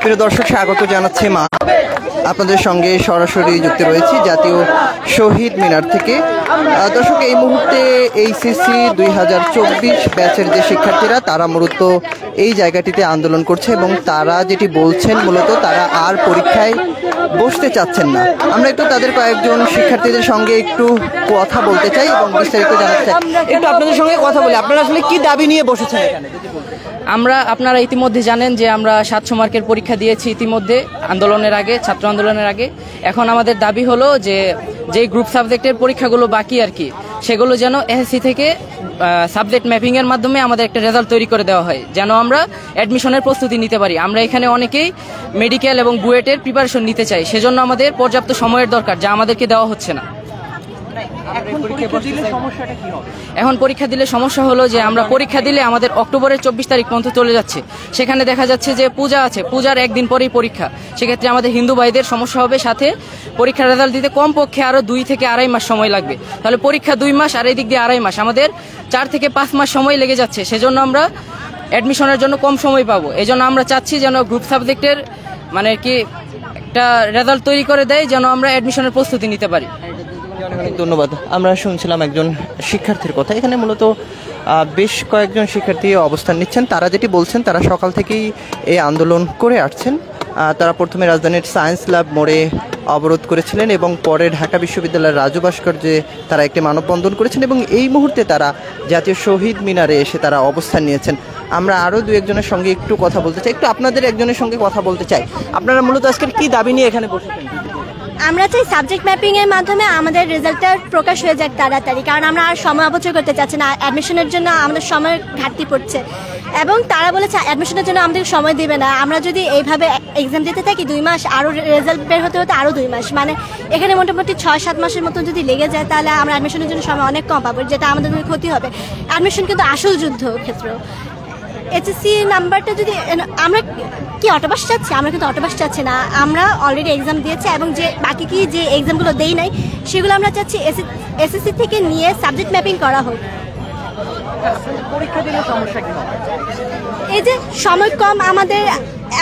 প্রিয় দর্শক, স্বাগত জানাচ্ছি আপনাদের সঙ্গে সরাসরি যুক্ত রয়েছি জাতীয় শহীদ মিনার থেকে। দর্শক, এই মুহূর্তে এইচএসসি 2024 ব্যাচের যে শিক্ষার্থীরা তারা মূলত এই জায়গাটিতে আন্দোলন করছে এবং তারা যেটি বলছেন মূলত তারা আর পরীক্ষায় বসতে চাচ্ছেন না। আমরা একটু তাদের কয়েকজন শিক্ষার্থীদের সঙ্গে একটু কথা বলতে চাই এবং বিস্তারিত জানাতে চাই। একটু আপনাদের সঙ্গে কথা বলি, আপনারা আসলে কি দাবি নিয়ে বসেছেন এখানে? আপনারা ইতিমধ্যে জানেন যে আমরা 700 মার্কের পরীক্ষা দিয়েছি ইতিমধ্যে আন্দোলনের আগে, ছাত্র আন্দোলনের আগে। এখন আমাদের দাবি হলো যে যেই গ্রুপ সাবজেক্টের পরীক্ষাগুলো বাকি আর কি, সেগুলো যেন এসএসসি থেকে সাবজেক্ট ম্যাপিং এর মাধ্যমে আমাদের একটা রেজাল্ট তৈরি করে দেওয়া হয়, যেন আমরা অ্যাডমিশনের প্রস্তুতি নিতে পারি। আমরা এখানে অনেকেই মেডিকেল এবং বুয়েটের প্রিপারেশন নিতে চাই, সেজন্য আমাদের পর্যাপ্ত সময়ের দরকার, যা আমাদেরকে দেওয়া হচ্ছে না। এখন পরীক্ষা দিলে সমস্যা হলো যে আমরা পরীক্ষা দিলে আমাদের অক্টোবরের 24 তারিখ পর্যন্ত চলে যাচ্ছে। সেখানে দেখা যাচ্ছে যে পূজা আছে, পূজার একদিন পরেই পরীক্ষা। সেক্ষেত্রে আমাদের হিন্দু ভাইদের সমস্যা হবে, সাথে পরীক্ষার রেজাল্ট দিতে কমপক্ষে আরো 2 থেকে আড়াই মাস সময় লাগবে। তাহলে পরীক্ষা 2 মাস আর এই দিক দিয়ে আড়াই মাস, আমাদের 4 থেকে 5 মাস সময় লেগে যাচ্ছে। সেজন্য আমরা অ্যাডমিশনের জন্য কম সময় পাবো। এই জন্য আমরা চাচ্ছি যেন গ্রুপ সাবজেক্টের মানে কি একটা রেজাল্ট তৈরি করে দেয়, যেন আমরা অ্যাডমিশনের প্রস্তুতি নিতে পারি। অনেক ধন্যবাদ। আমরা শুনছিলাম একজন শিক্ষার্থীর কথা। এখানে মূলত বেশ কয়েকজন শিক্ষার্থী অবস্থান নিচ্ছেন। তারা যেটি বলছেন, তারা সকাল থেকেই এই আন্দোলন করে আসছেন। তারা প্রথমে রাজধানীর সায়েন্স ল্যাব মোড়ে অবরোধ করেছিলেন এবং পরে ঢাকা বিশ্ববিদ্যালয়ের রাজু ভাস্কর্যে তারা একটি মানববন্ধন করেছেন এবং এই মুহূর্তে তারা জাতীয় শহীদ মিনারে এসে তারা অবস্থান নিয়েছেন। আমরা আরও 2-1জনের সঙ্গে একটু কথা বলতে চাই, একটু আপনাদের একজনের সঙ্গে কথা বলতে চাই। আপনারা মূলত আজকের কি দাবি নিয়ে এখানে বসেছেন? আমরা চাই সাবজেক্ট ম্যাপিং এর মাধ্যমে আমাদের রেজাল্টটা প্রকাশ হয়ে যাক তাড়াতাড়ি, কারণ আমরা আর সময় অপচয় করতে চাচ্ছি না। অ্যাডমিশনের জন্য আমাদের সময়ের ঘাটতি পড়ছে এবং তারা বলেছে অ্যাডমিশনের জন্য আমাদের সময় দেবে না। আমরা যদি এইভাবে এক্সাম দিতে থাকি 2 মাস, আরও রেজাল্ট বের হতে হতে আরও 2 মাস, মানে এখানে মোটামুটি 6-7 মাসের মতন যদি লেগে যায়, তাহলে আমরা অ্যাডমিশনের জন্য সময় অনেক কম পাবো, যেটা আমাদের ক্ষতি হবে। অ্যাডমিশন কিন্তু আসল যুদ্ধ ক্ষেত্র। এইচএসসি নাম্বারটা যদি আমরা কি অটোপাস চাচ্ছি, আমরা কিন্তু অটোপাস চাচ্ছি না। আমরা অলরেডি এক্সাম দিয়েছি এবং যে বাকি যে এক্সামগুলো দেই নাই সেগুলো আমরা চাচ্ছি এসএসসি থেকে নিয়ে সাবজেক্ট ম্যাপিং করা হোক। পরীক্ষা দিলে সমস্যা কি হবে? এই যে সময় কম আমাদের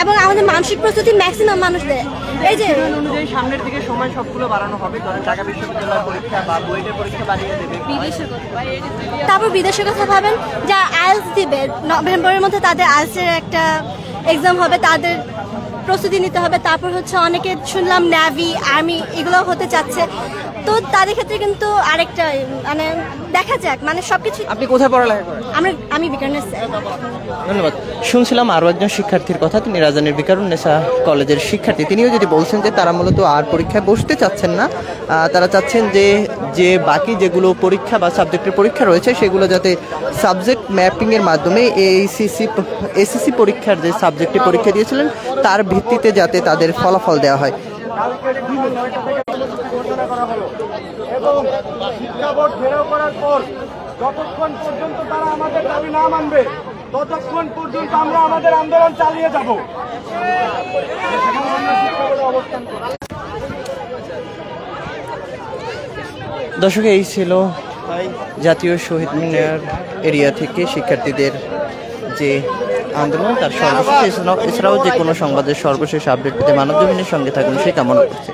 এবং আমাদের মানসিক প্রস্তুতি ম্যাক্সিমাম মানুষদের, এই যে অনুযায়ী সামনের দিকে সময় সবগুলো বাড়ানো হবে। ধরেন ঢাকা বিশ্ববিদ্যালয়ের পরীক্ষা বা বুয়েটের পরীক্ষা বাড়িয়ে দেবে। তারপর বিদেশের কথা ভাবেন, যা আইএলস দিবে নভেম্বরের মধ্যে, তাদের আইএলসের একটা এক্সাম হবে, তাদের প্রস্তুতি নিতে হবে। তারপর হচ্ছে অনেকে শুনলাম নেভি, আর্মি এগুলো হতে চাচ্ছে, তো তাদের ক্ষেত্রে কিন্তু আরেকটা মানে দেখা যাক, মানে সবকিছু। আপনি কোথায় পড়ালেখা করেন? আমি বিকারুন্নেসা। ধন্যবাদ। শুনছিলাম আরও একজন শিক্ষার্থীর কথা। তিনি রাজধানীর বিকারুন্নেসা কলেজের শিক্ষার্থী। তিনিও যেটি বলছেন যে তারা মূলত আর পরীক্ষায় বসতে চাচ্ছেন না। তারা চাচ্ছেন যে বাকি যেগুলো পরীক্ষা বা সাবজেক্টের পরীক্ষা রয়েছে সেগুলো যাতে সাবজেক্ট ম্যাপিংয়ের মাধ্যমে এসএসসি পরীক্ষার যে সাবজেক্টে পরীক্ষা দিয়েছিলেন তার ভিত্তিতে যাতে তাদের ফলাফল দেওয়া হয়। এবং শিক্ষা বোর্ড ঘেরাও করার পর যতক্ষণ পর্যন্ত তারা আমাদের দাবি না মানবে ততক্ষণ পর্যন্ত আমরা আমাদের আন্দোলন চালিয়ে যাব। দর্শক, এই ছিল জাতীয় শহীদ মিনার এরিয়া থেকে শিক্ষার্থীদের যে আন্দোলন তার সর্বশেষ। এছাড়াও যে কোনো সংবাদের সর্বশেষ আপডেট পেতে মানবজমিনের সঙ্গে থাকুন সেই কামনা করছি।